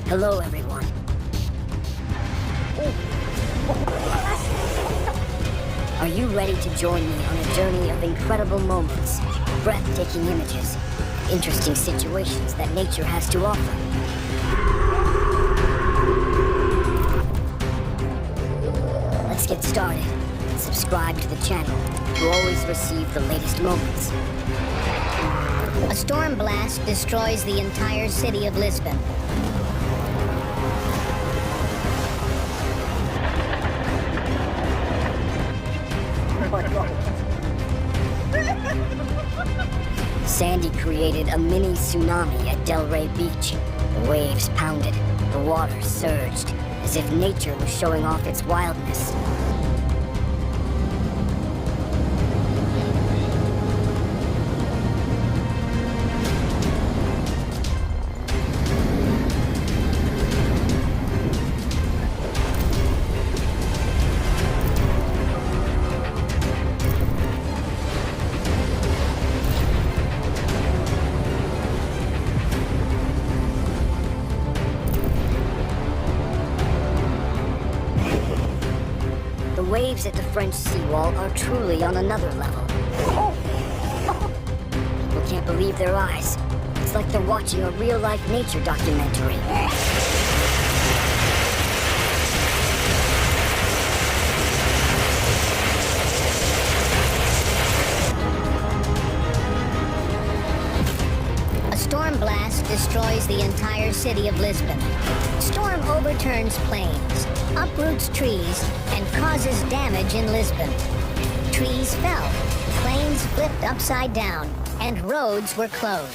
Hello, everyone. Are you ready to join me on a journey of incredible moments, breathtaking images, and interesting situations that nature has to offer? Let's get started. Subscribe to the channel to always receive the latest moments. A storm blast destroys the entire city of Lisbon. Sandy created a mini tsunami at Delray Beach. The waves pounded, the water surged, as if nature was showing off its wildness. The waves at the French seawall are truly on another level. People can't believe their eyes. It's like they're watching a real-life nature documentary. A storm blast destroys the entire city of Lisbon. Storm overturns planes, uproots trees, and causes damage in Lisbon. Trees fell, planes flipped upside down, and roads were closed.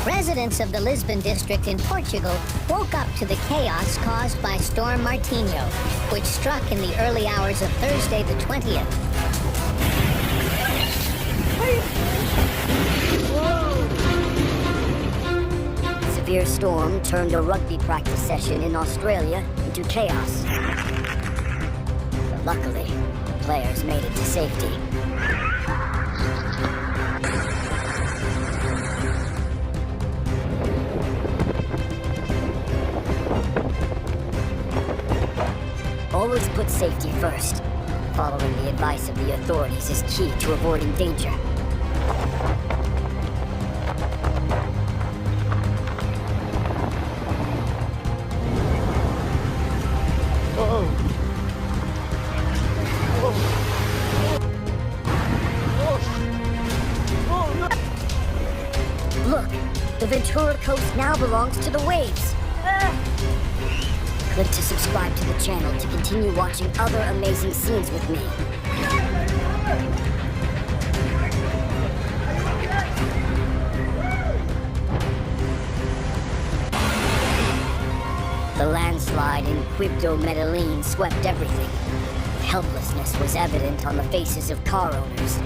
Residents of the Lisbon district in Portugal woke up to the chaos caused by Storm Martinho, which struck in the early hours of Thursday the 20th. Severe storm turned a rugby practice session in Australia into chaos. But luckily, the players made it to safety. Always put safety first. Following the advice of the authorities is key to avoiding danger. Look, the Ventura Coast now belongs to the waves. Click to subscribe to the channel to continue watching other amazing scenes with me. The landslide in Quibdó, Medellin swept everything. Helplessness was evident on the faces of car owners.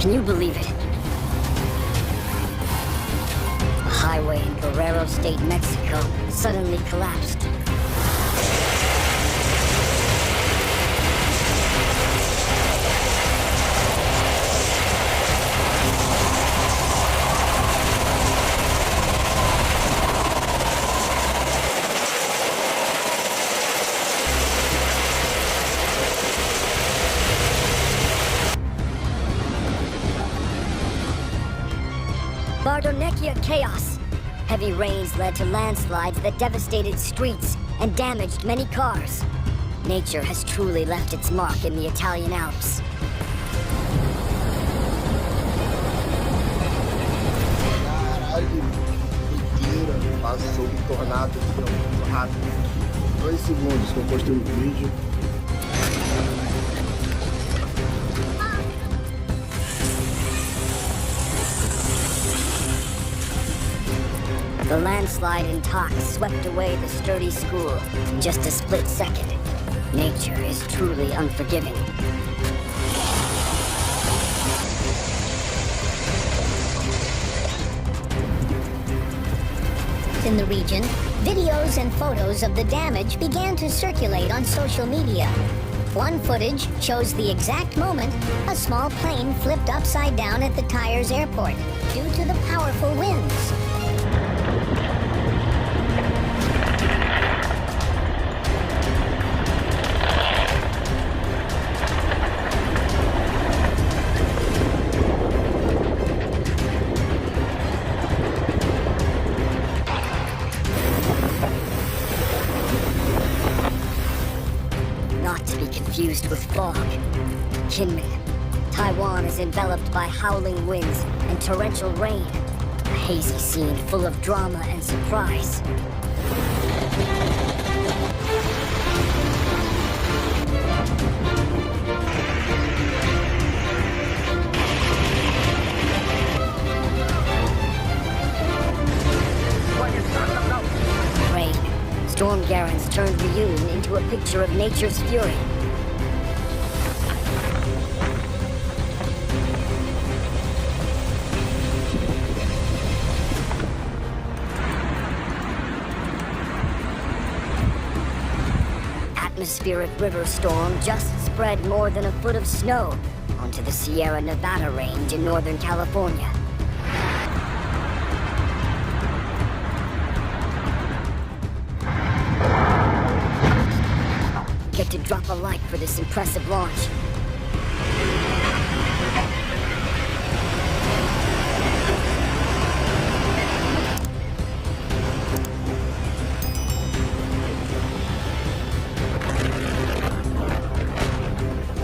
Can you believe it? A highway in Guerrero State, Mexico, suddenly collapsed. Bardonecchia chaos. Heavy rains led to landslides that devastated streets and damaged many cars. Nature has truly left its mark in the Italian Alps. Caralho, doideira, passou um tornado muito rápido. 2 segundos que eu postei o vídeo. The landslide in Tox swept away the sturdy school in just a split second. Nature is truly unforgiving. in the region, videos and photos of the damage began to circulate on social media. One footage shows the exact moment a small plane flipped upside down at the Tyres airport due to the powerful winds. Not to be confused with fog. Kinmen. Taiwan is enveloped by howling winds and torrential rain. A hazy scene full of drama and surprise. Rain. Storm Garens turned Ryun into a picture of nature's fury. Atmospheric river storm just spread more than a foot of snow onto the Sierra Nevada range in Northern California. Get to drop a like for this impressive launch.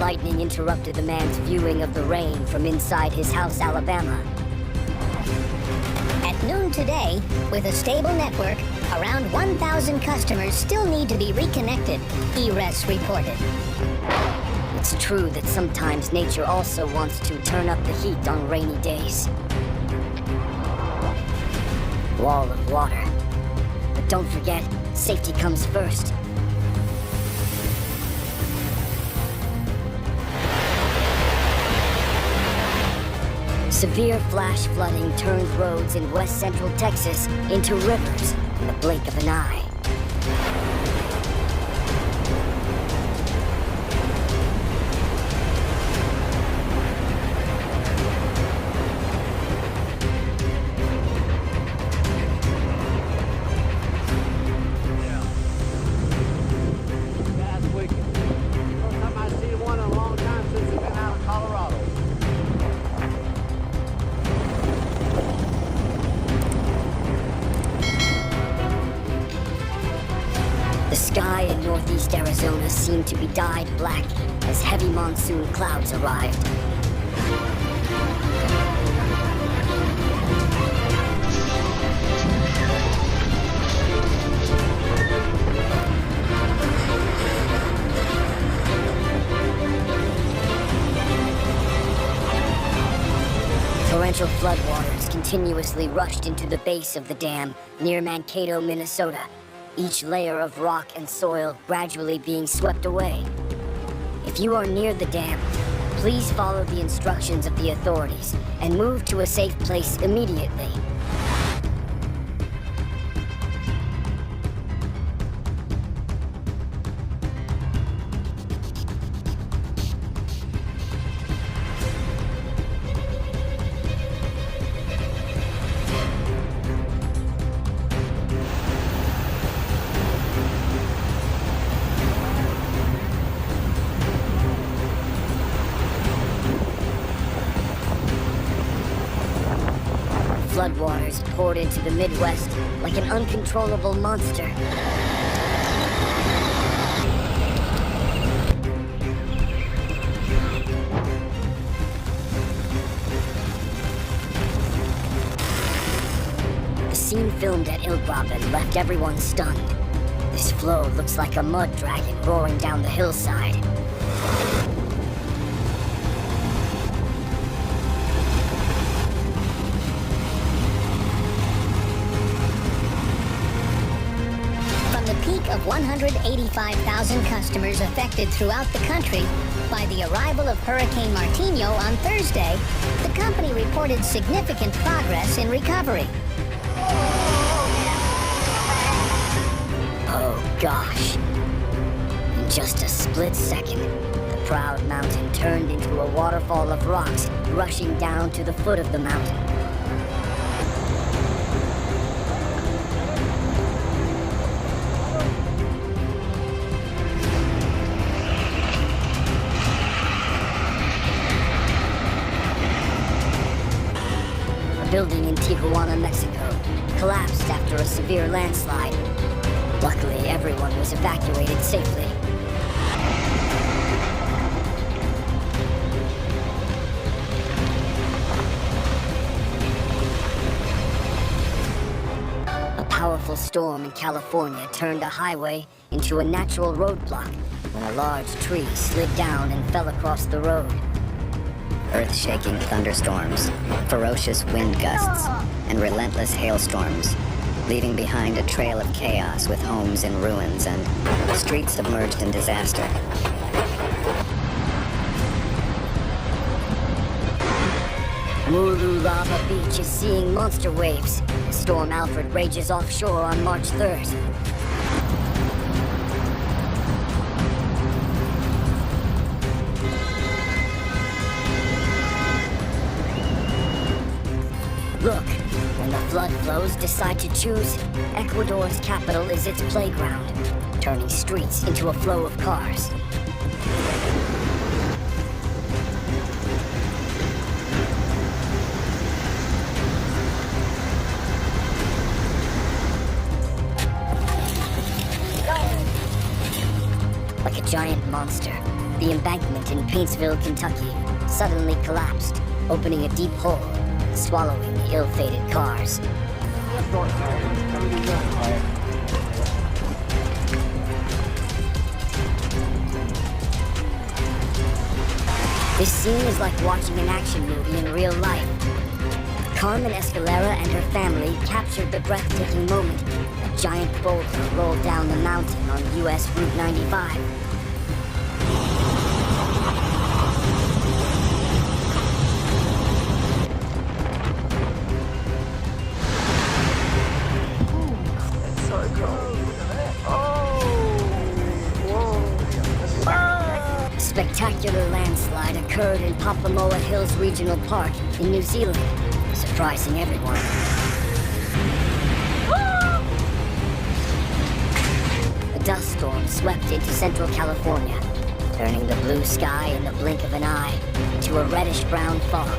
Lightning interrupted the man's viewing of the rain from inside his house, Alabama. At noon today, with a stable network, around 1,000 customers still need to be reconnected, ERES reported. It's true that sometimes nature also wants to turn up the heat on rainy days. Wall of water. But don't forget, safety comes first. Severe flash flooding turned roads in west central Texas into rivers in the blink of an eye. That's wicked. First time I see one in a long time since we've been out of Colorado. The sky in northeast Arizona seemed to be dyed black as heavy monsoon clouds arrived. Torrential floodwaters continuously rushed into the base of the dam near Mankato, Minnesota, each layer of rock and soil gradually being swept away. If you are near the dam, please follow the instructions of the authorities and move to a safe place immediately. Floodwaters poured into the Midwest like an uncontrollable monster. The scene filmed at Ilbraben left everyone stunned. This flow looks like a mud dragon roaring down the hillside. Of 185,000 customers affected throughout the country by the arrival of Hurricane Martino on Thursday, the company reported significant progress in recovery. Oh gosh. In just a split second, the proud mountain turned into a waterfall of rocks rushing down to the foot of the mountain. A building in Tijuana, Mexico, collapsed after a severe landslide. Luckily, everyone was evacuated safely. A powerful storm in California turned a highway into a natural roadblock when a large tree slid down and fell across the road. Earth-shaking thunderstorms, ferocious wind gusts, and relentless hailstorms, leaving behind a trail of chaos with homes in ruins and streets submerged in disaster. Mulu Lava Beach is seeing monster waves as Storm Alfred rages offshore on March 3rd. Look, when the flood flows decide to choose, Ecuador's capital is its playground, turning streets into a flow of cars. Like a giant monster, the embankment in Paintsville, Kentucky, suddenly collapsed, opening a deep hole, swallowing the ill-fated cars. This scene is like watching an action movie in real life. Carmen Escalera and her family captured the breathtaking moment. A giant boulder rolled down the mountain on US Route 95. Spectacular landslide occurred in Papamoa Hills Regional Park in New Zealand, surprising everyone. A dust storm swept into central California, turning the blue sky in the blink of an eye to a reddish-brown fog.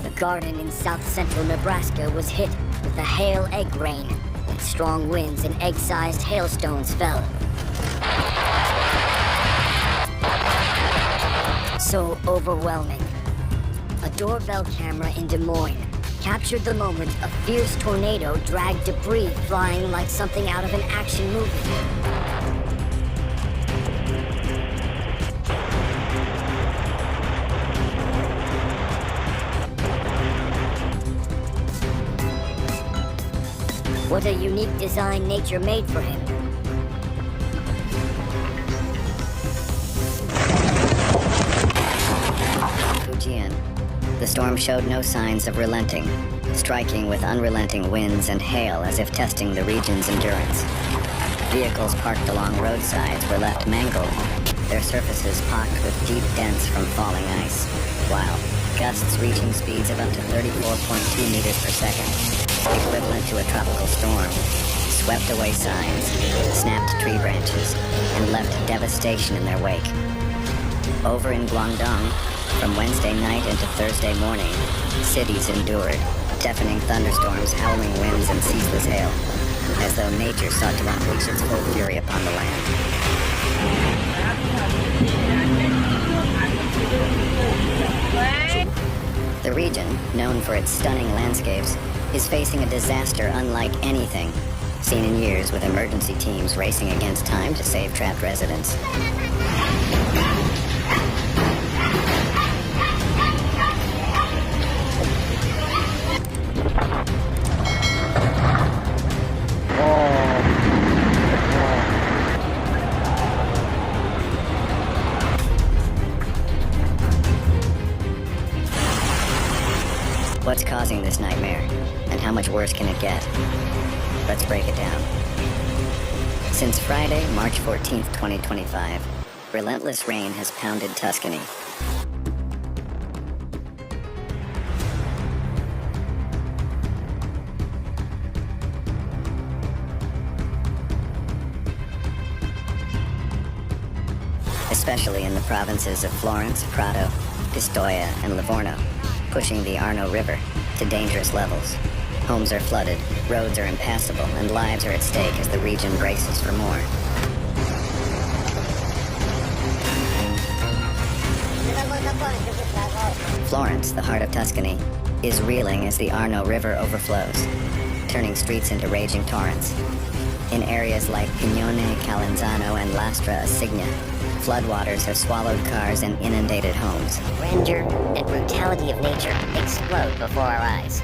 The garden in south-central Nebraska was hit with a hail egg rain. Strong winds and egg-sized hailstones fell. So overwhelming. A doorbell camera in Des Moines captured the moment a fierce tornado dragged debris flying like something out of an action movie. What a unique design nature made for him. Fujian. The storm showed no signs of relenting, striking with unrelenting winds and hail as if testing the region's endurance. Vehicles parked along roadsides were left mangled, their surfaces pocked with deep dents from falling ice, while gusts reaching speeds of up to 34.2 meters per second, equivalent to a tropical storm, swept away signs, snapped tree branches, and left devastation in their wake. Over in Guangdong, from Wednesday night into Thursday morning, cities endured deafening thunderstorms, howling winds, and ceaseless hail, as though nature sought to unleash its full fury upon the land. The region, known for its stunning landscapes, is facing a disaster unlike anything seen in years, with emergency teams racing against time to save trapped residents. What's worse can it get? Let's break it down. Since Friday, March 14th, 2025, relentless rain has pounded Tuscany. Especially in the provinces of Florence, Prato, Pistoia, and Livorno, pushing the Arno River to dangerous levels. Homes are flooded, roads are impassable, and lives are at stake as the region braces for more. Florence, the heart of Tuscany, is reeling as the Arno River overflows, turning streets into raging torrents. In areas like Pignone, Calenzano, and Lastra Asigna, floodwaters have swallowed cars and inundated homes. Grandeur and brutality of nature explode before our eyes.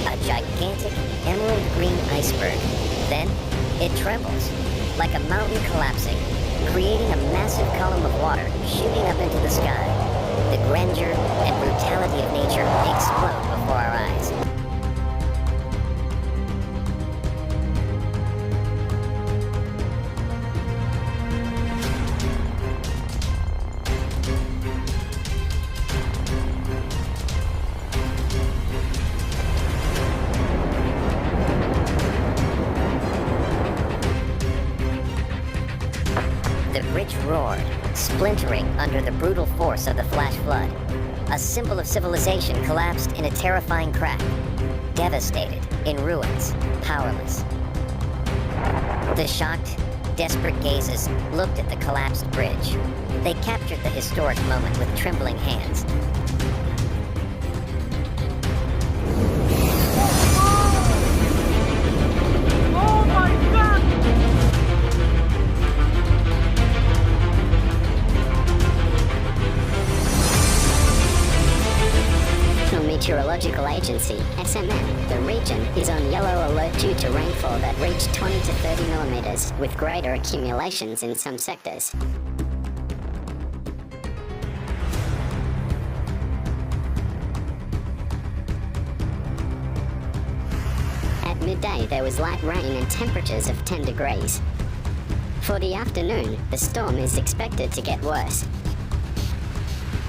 A gigantic emerald green iceberg. Then it trembles, like a mountain collapsing, creating a massive column of water shooting up into the sky. The grandeur and brutality of nature explode before our eyes. The bridge roared, splintering under the brutal force of the flash flood. A symbol of civilization collapsed in a terrifying crack. Devastated, in ruins, powerless. The shocked, desperate gazes looked at the collapsed bridge. They captured the historic moment with trembling hands. Meteorological Agency, SMM, the region is on yellow alert due to rainfall that reached 20 to 30 millimeters, with greater accumulations in some sectors. At midday, there was light rain and temperatures of 10 degrees. For the afternoon, the storm is expected to get worse.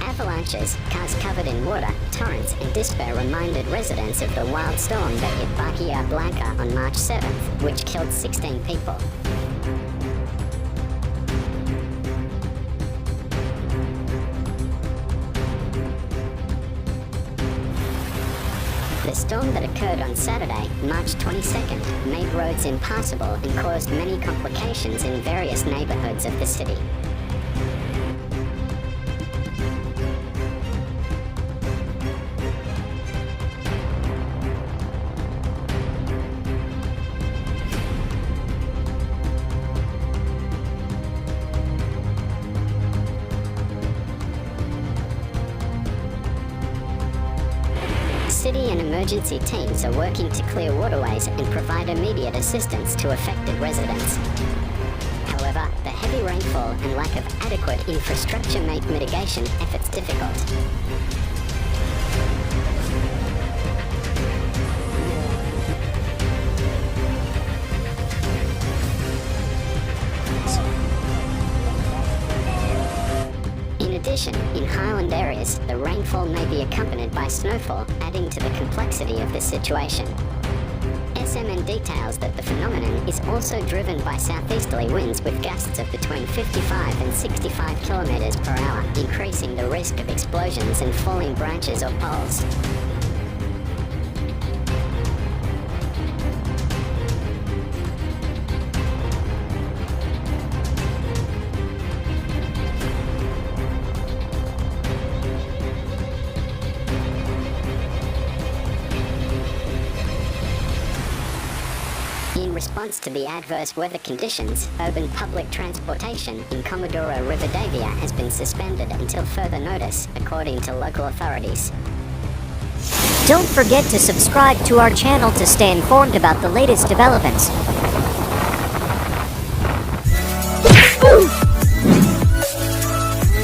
Avalanches, cars covered in water, torrents, and despair reminded residents of the wild storm that hit Bahia Blanca on March 7th, which killed 16 people. The storm that occurred on Saturday, March 22nd, made roads impassable and caused many complications in various neighborhoods of the city. City and emergency teams are working to clear waterways and provide immediate assistance to affected residents. However, the heavy rainfall and lack of adequate infrastructure make mitigation efforts difficult. In addition, in highland areas, the rainfall may be accompanied by snowfall, adding to the complexity of the situation. SMN details that the phenomenon is also driven by southeasterly winds with gusts of between 55 and 65 kilometers per hour, increasing the risk of explosions and falling branches or poles. In response to the adverse weather conditions, urban public transportation in Comodoro Rivadavia has been suspended until further notice, according to local authorities. Don't forget to subscribe to our channel to stay informed about the latest developments.